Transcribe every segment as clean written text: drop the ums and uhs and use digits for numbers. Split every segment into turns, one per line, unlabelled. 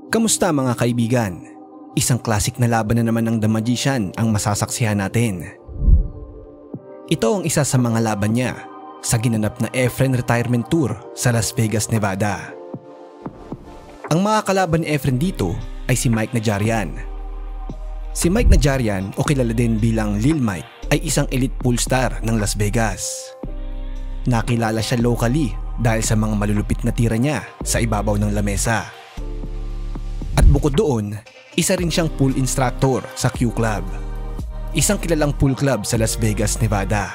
Kamusta mga kaibigan? Isang classic na laban na naman ng The Magician ang masasaksihan natin. Ito ang isa sa mga laban niya sa ginanap na Efren Retirement Tour sa Las Vegas, Nevada. Ang mga kalaban ni Efren dito ay si Mike Najarian. Si Mike Najarian o kilala din bilang Lil Mike ay isang elite pool star ng Las Vegas. Nakilala siya locally dahil sa mga malulupit na tira niya sa ibabaw ng lamesa. At bukod doon, isa rin siyang pool instructor sa Q Club, isang kilalang pool club sa Las Vegas, Nevada.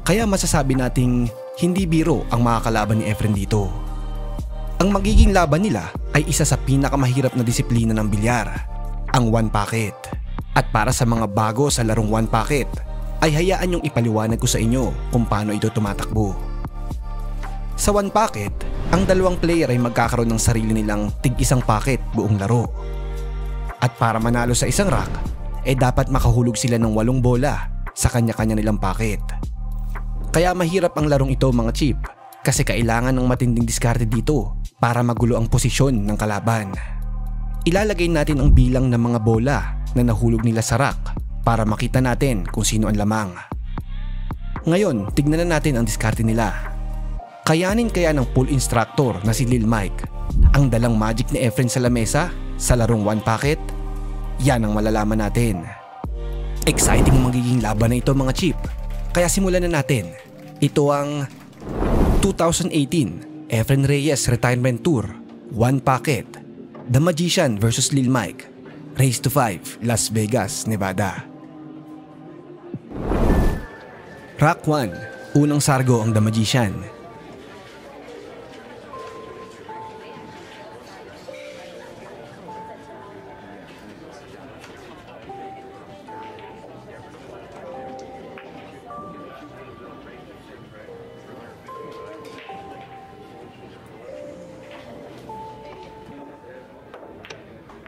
Kaya masasabi nating hindi biro ang mga kalaban ni Efren dito. Ang magiging laban nila ay isa sa pinakamahirap na disiplina ng bilyar, ang one pocket. At para sa mga bago sa larong one pocket, ay hayaan niyong ipaliwanag ko sa inyo kung paano ito tumatakbo. Sa one pocket, ang dalawang player ay magkakaroon ng sarili nilang tig-isang pocket buong laro. At para manalo sa isang rack, dapat makahulog sila ng 8 bola sa kanya-kanya nilang pocket. Kaya mahirap ang larong ito mga chip, kasi kailangan ng matinding diskarte dito para magulo ang posisyon ng kalaban. Ilalagay natin ang bilang ng mga bola na nahulog nila sa rack para makita natin kung sino ang lamang. Ngayon, tignan na natin ang diskarte nila. Kayanin kaya ng pool instructor na si Lil Mike ang dalang magic ni Efren sa lamesa sa larong one pocket? Yan ang malalaman natin. Exciting magiging laban na ito mga chip. Kaya simulan na natin. Ito ang 2018 Efren Reyes Retirement Tour One Pocket, The Magician vs Lil Mike, Race to 5, Las Vegas, Nevada. Rack 1, unang sargo ang The Magician.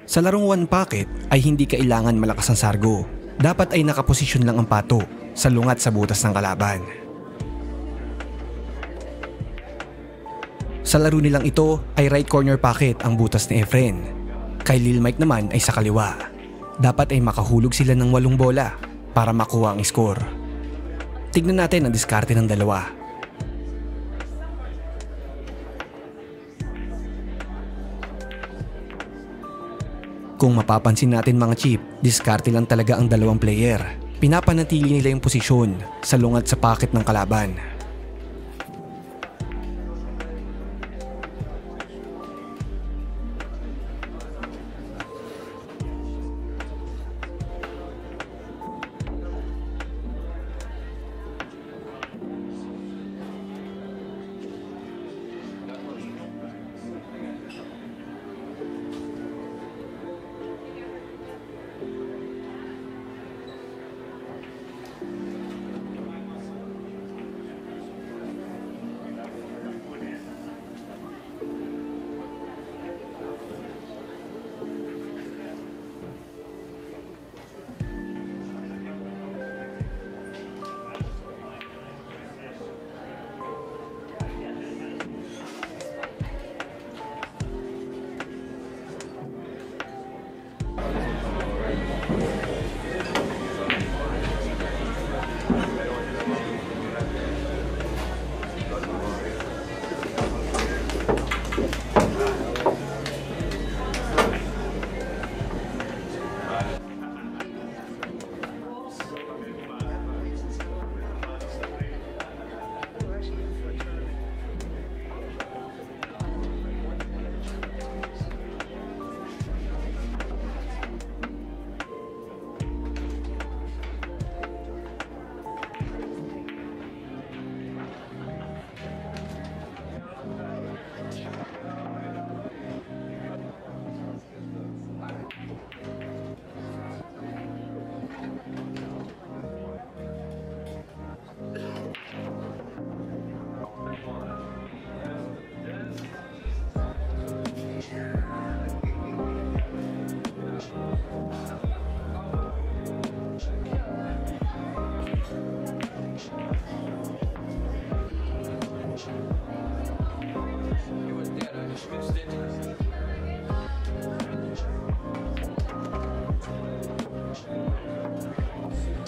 Sa larong one pocket ay hindi kailangan malakas ang sargo. Dapat ay nakaposisyon lang ang pato sa lungat sa butas ng kalaban. Sa laro nilang ito ay right corner pocket ang butas ni Efren. Kay Lil Mike naman ay sa kaliwa. Dapat ay makahulog sila ng 8 bola para makuha ang score. Tignan natin ang diskarte ng dalawa. Kung mapapansin natin mga chip, diskarte lang talaga ang dalawang player. Pinapanatili nila yung posisyon sa lungat sa pocket ng kalaban.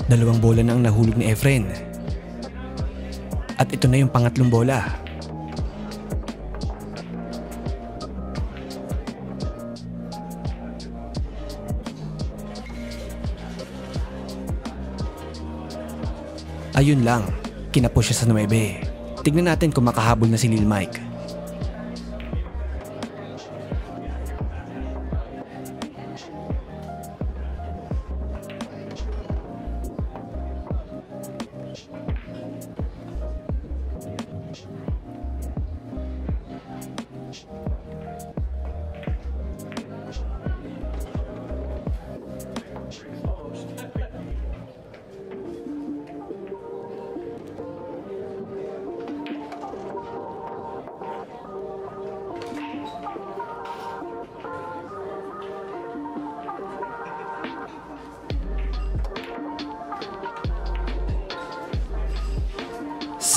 2 bola na ang nahulog ni Efren. At ito na yung pangatlong bola. Ayun lang, kinapos siya sa 9. Tignan natin kung makahabol na si Lil Mike.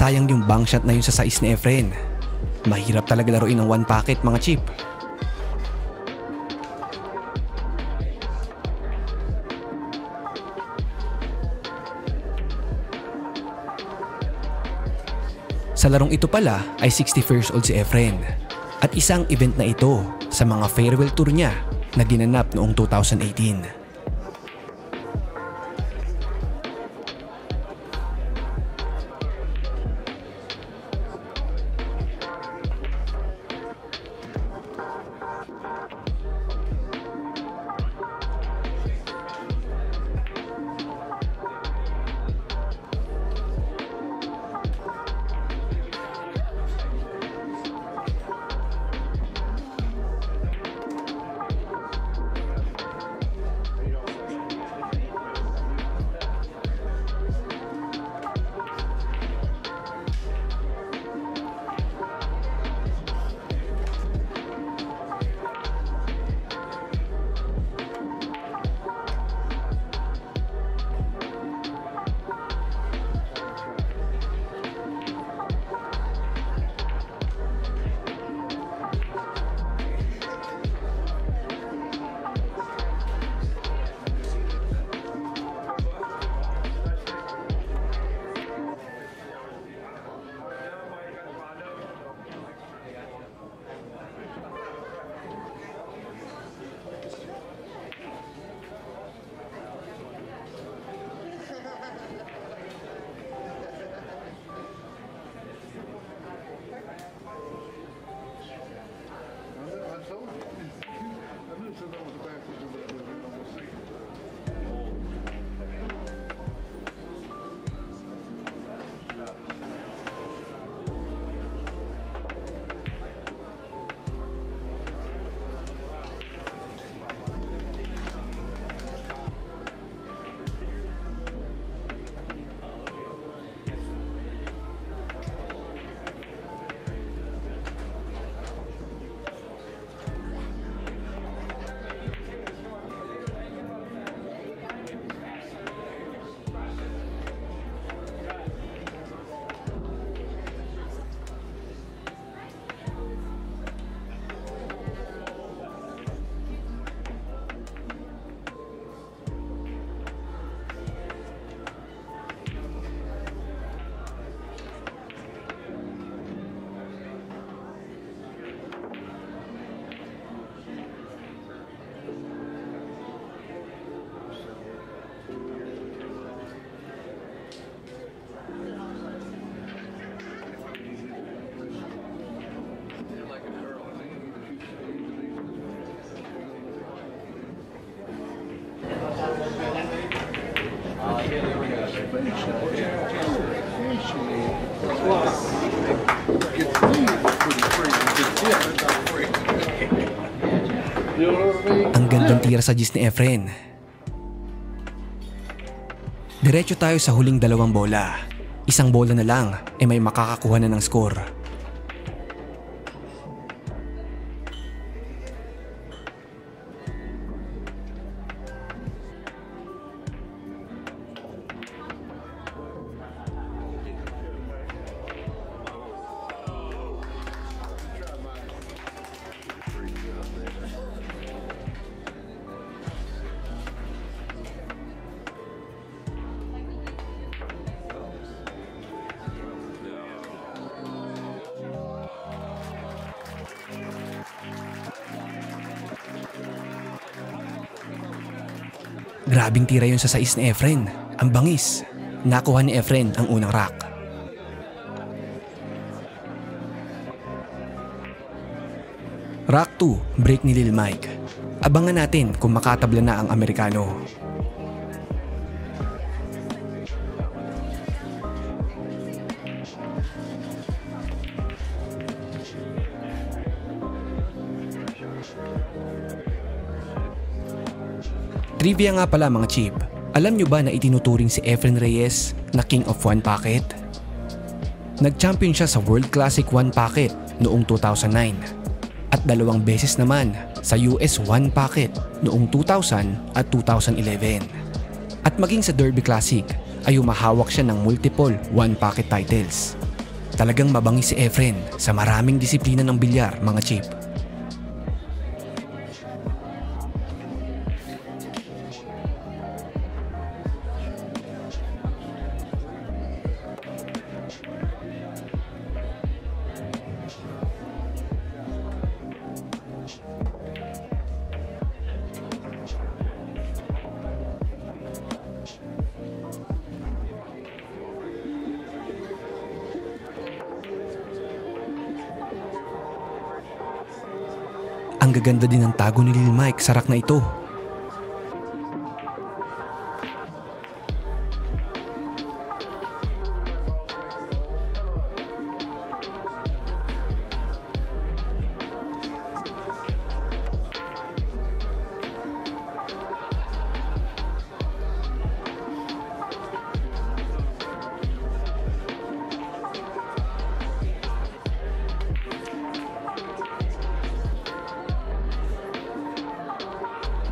Sayang yung bank shot na yun sa 6 ni Efren. Mahirap talaga laruin ng 1 packet mga chip. Sa larong ito pala ay 61st old si Efren. At isang event na ito sa mga farewell tour niya na ginanap noong 2018. Ang gandang tira sa Gis ni Efren. Diretso tayo sa huling 2 bola. Isang bola na lang ay may makakakuha na ng score. Grabing tira yun sa sais ni Efren. Ang bangis. Nakuha ni Efren ang unang rock. Rock 2, break ni Lil Mike. Abangan natin kung makatabla na ang Amerikano. Trivia nga pala mga chip. Alam nyo ba na itinuturing si Efren Reyes na King of One Pocket? Nag-champion siya sa World Classic One Pocket noong 2009 at 2 beses naman sa US One Pocket noong 2000 at 2011. At maging sa Derby Classic ay umahawak siya ng multiple One Pocket titles. Talagang mabangis si Efren sa maraming disiplina ng bilyar mga chip. Ang gaganda din ng tago ni Lil Mike sa rack na ito.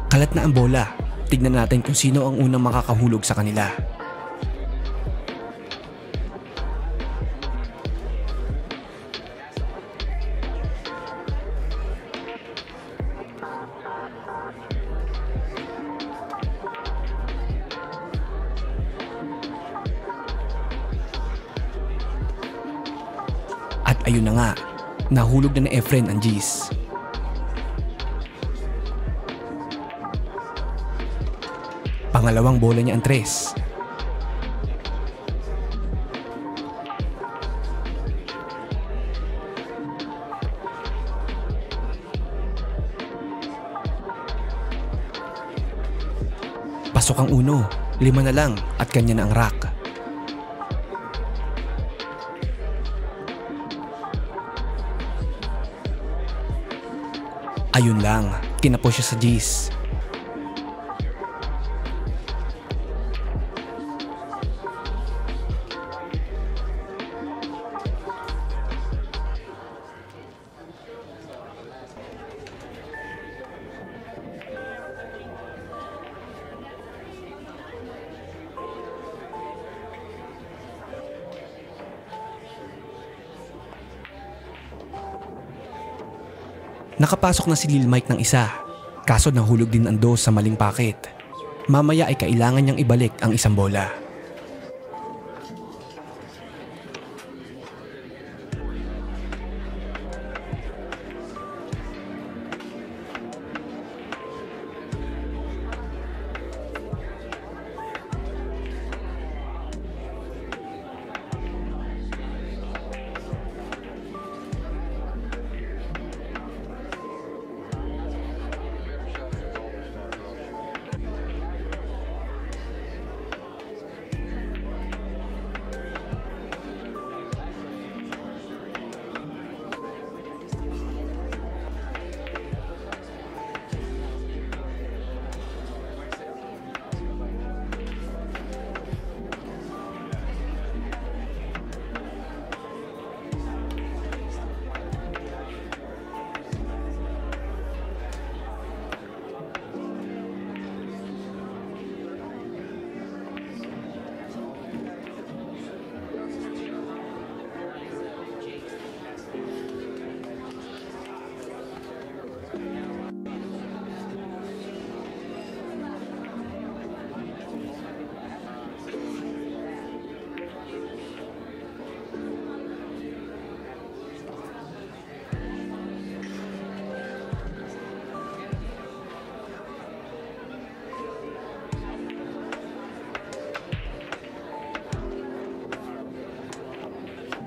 Kalat na ang bola. Tignan natin kung sino ang unang makakahulog sa kanila. At ayun na nga, nahulog na ni Efren ang G's. Pangalawang bola niya ang 3. Pasok ang 1, 5 na lang at kanya na ang rack. Ayun lang, kinapos siya sa G's. Nakapasok na si Lil Mike ng isa, kaso nahulog din ang 2 sa maling packet. Mamaya ay kailangan niyang ibalik ang isang bola.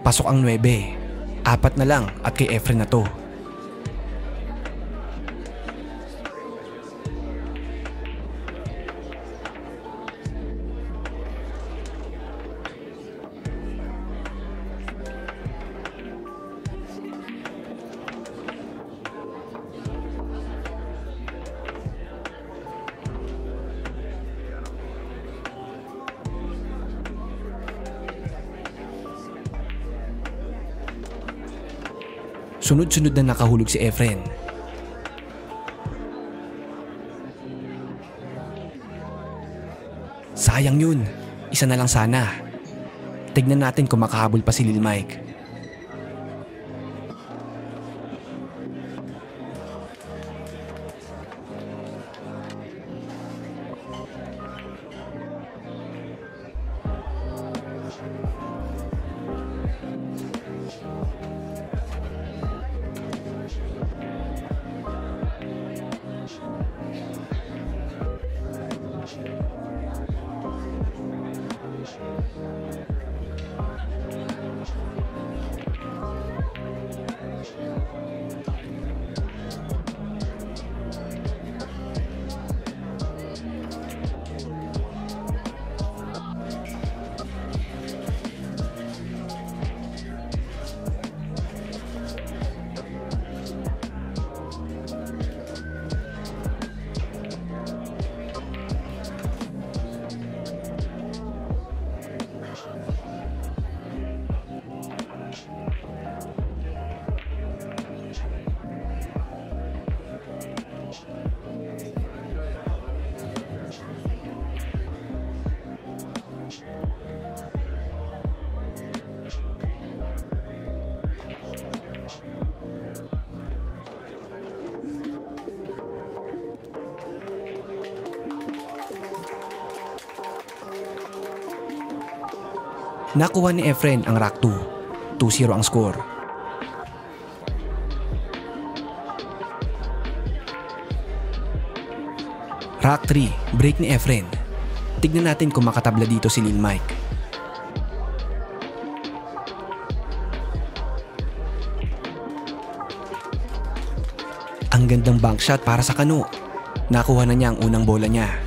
Pasok ang 9. 4 na lang at kay Efren na to. Sunod-sunod na nakahulog si Efren. Sayang yun. Isa na lang sana. Tignan natin kung makahabol pa si Lil Mike. Nakuha ni Efren ang rack 2. 2-0 ang score. Rack 3, break ni Efren. Tignan natin kung makatabla dito si Lil Mike. Ang gandang bank shot para sa kano. Nakuha na niya ang unang bola niya.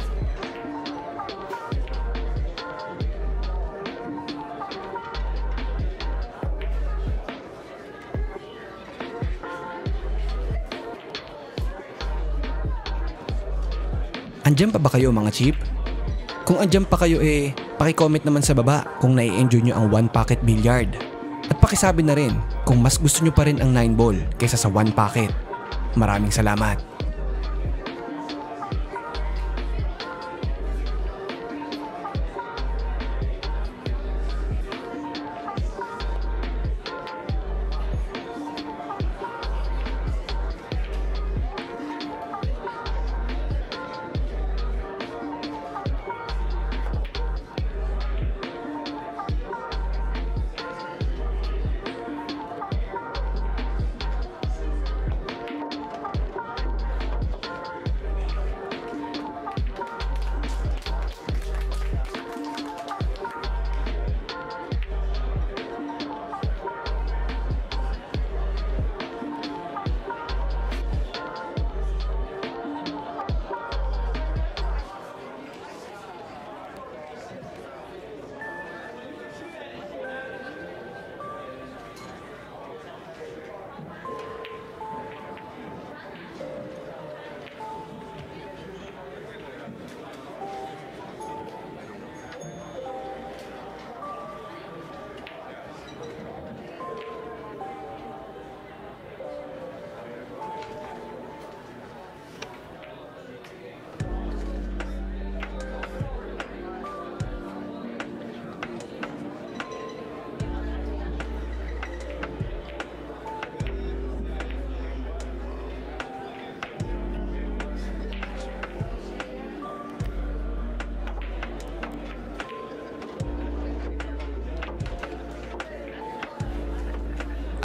Andyan pa ba kayo mga chip? Kung andyan pa kayo paki-comment naman sa baba kung nai-enjoy nyo ang 1 pocket billiard. At pakisabi na rin kung mas gusto nyo pa rin ang 9 ball kaysa sa 1 pocket. Maraming salamat.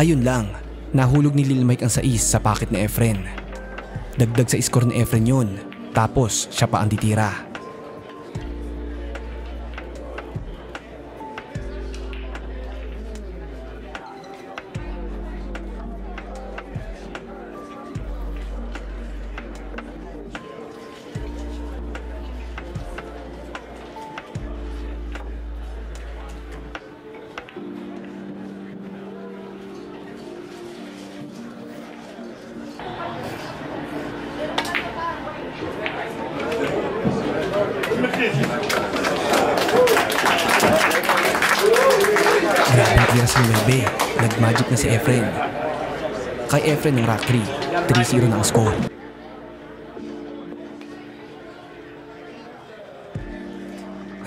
Ayun lang, nahulog ni Lil Mike ang 6 sa pocket ni Efren. Dagdag sa score ni Efren yun, tapos siya pa ang titira. Grabe ang tira sa 9. Nag-magic na si Efren. Kay Efren ng Rock 3, 3-0 na ang score.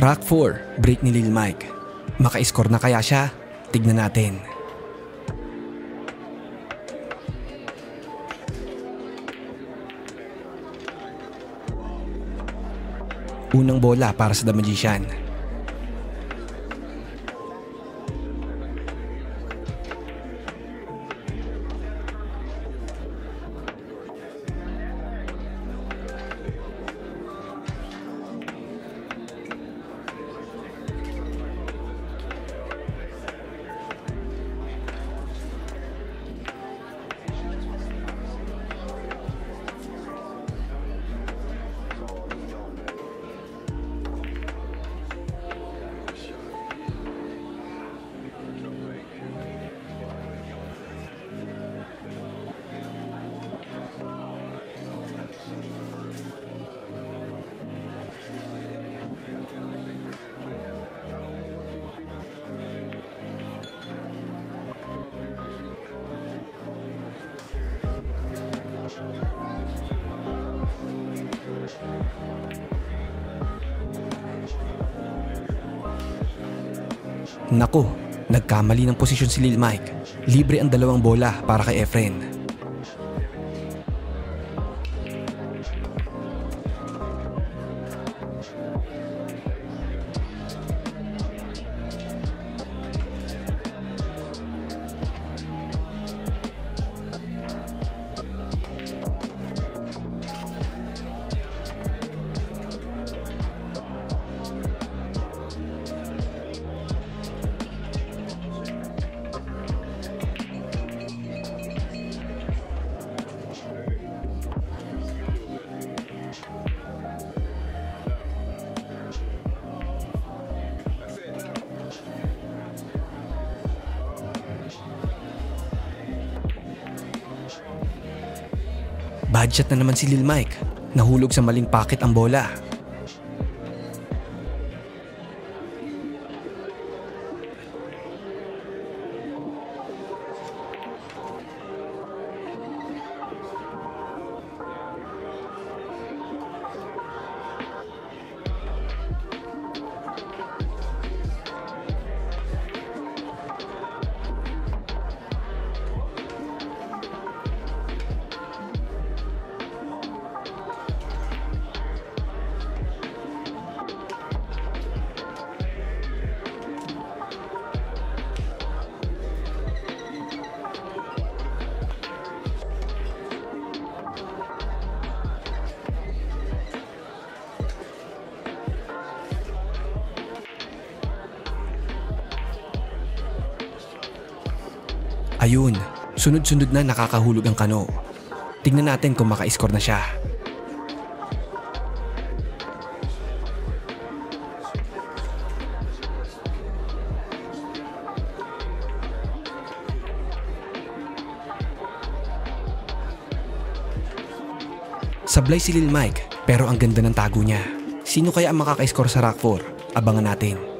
Rock 4, break ni Lil Mike. Maka-score na kaya siya? Tignan natin. Unang bola para sa The Magician. Naku, nagkamali ng posisyon si Lil Mike. Libre ang 2 bola para kay Efren. Bad shot na naman si Lil Mike. Nahulog sa maling pocket ang bola. Ayun, sunod-sunod na nakakahulog ang kano. Tingnan natin kung maka-score na siya. Sablay si Lil Mike, pero ang ganda ng tago niya. Sino kaya ang makaka-score sa Rock 4? Abangan natin.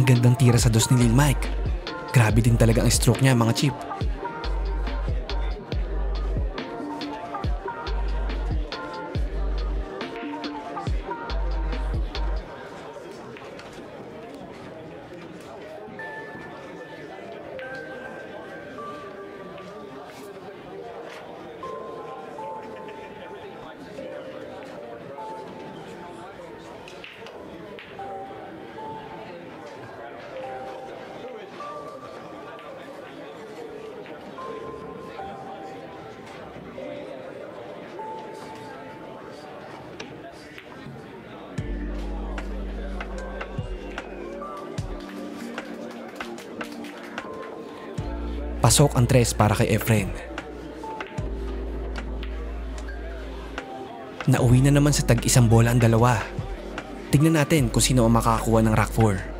Ang gandang tira sa dos ni Lil Mike. Grabe din talaga ang stroke niya mga chip. Pasok ang 3 para kay Efren. Nauwi na naman sa tag-isang bola ang dalawa. Tignan natin kung sino ang makakakuha ng Rack 4.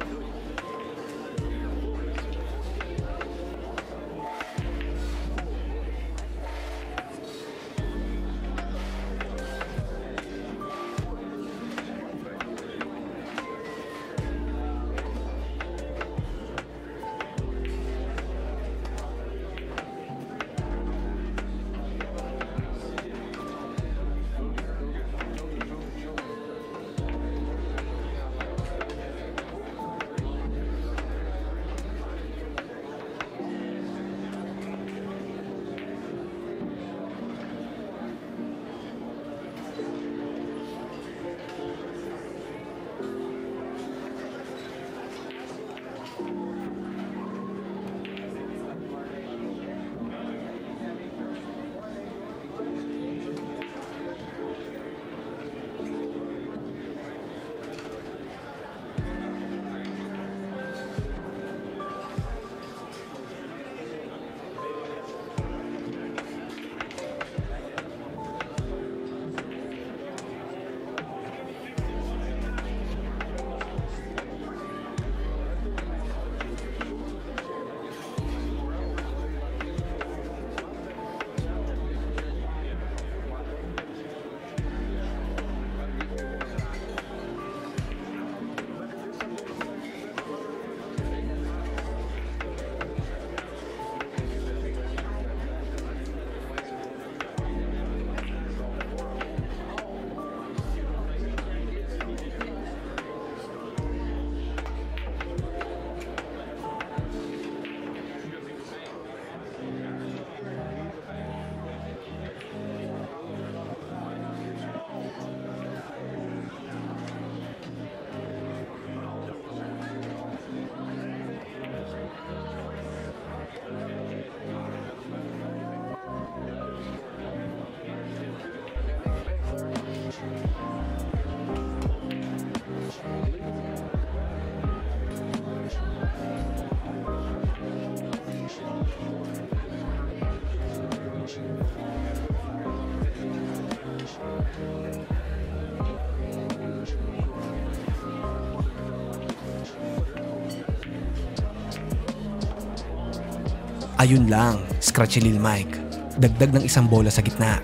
Ayun lang, scratch si Lil Mike. Dagdag ng isang bola sa gitna.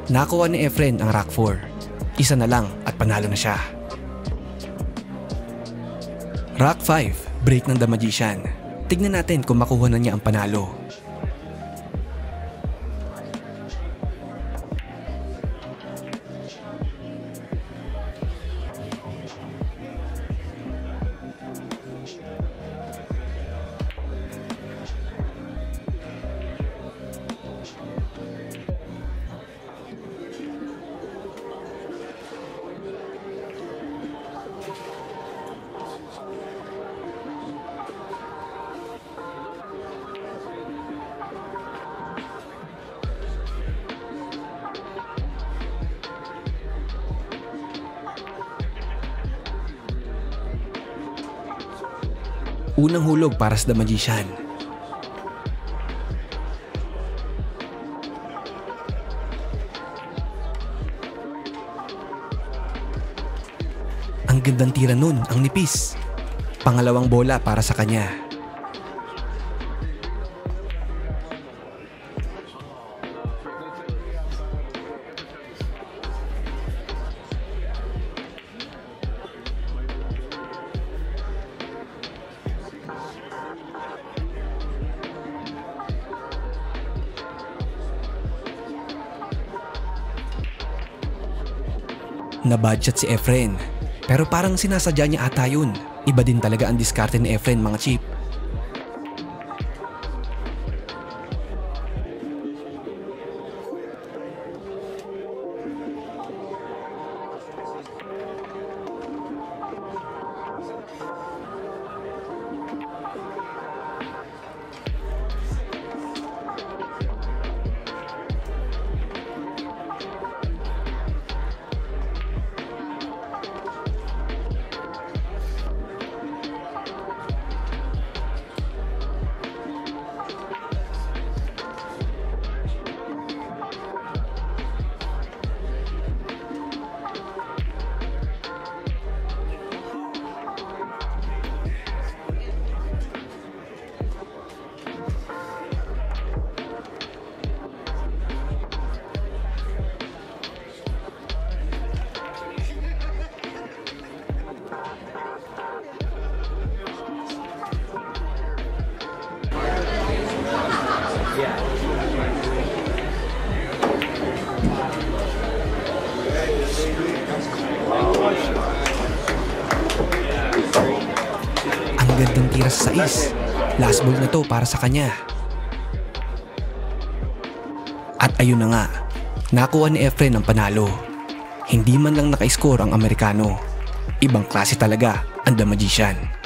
Nakuha ni Efren ang Rack 4. Isa na lang at panalo na siya. Rack 5, break ng The Magician. Tignan natin kung makuha na niya ang panalo. Unang hulog para sa The Magician. Ang gandang tira nun, ang nipis. Pangalawang bola para sa kanya. Na-budget si Efren, pero parang sinasadya niya ata yun. Iba din talaga ang diskarte ni Efren, mga chip. Ang gandang tira sa sais. Last ball na to para sa kanya. At ayun na nga, nakuha ni Efren ang panalo. Hindi man lang naka-score ang Amerikano. Ibang klase talaga ang The Magician.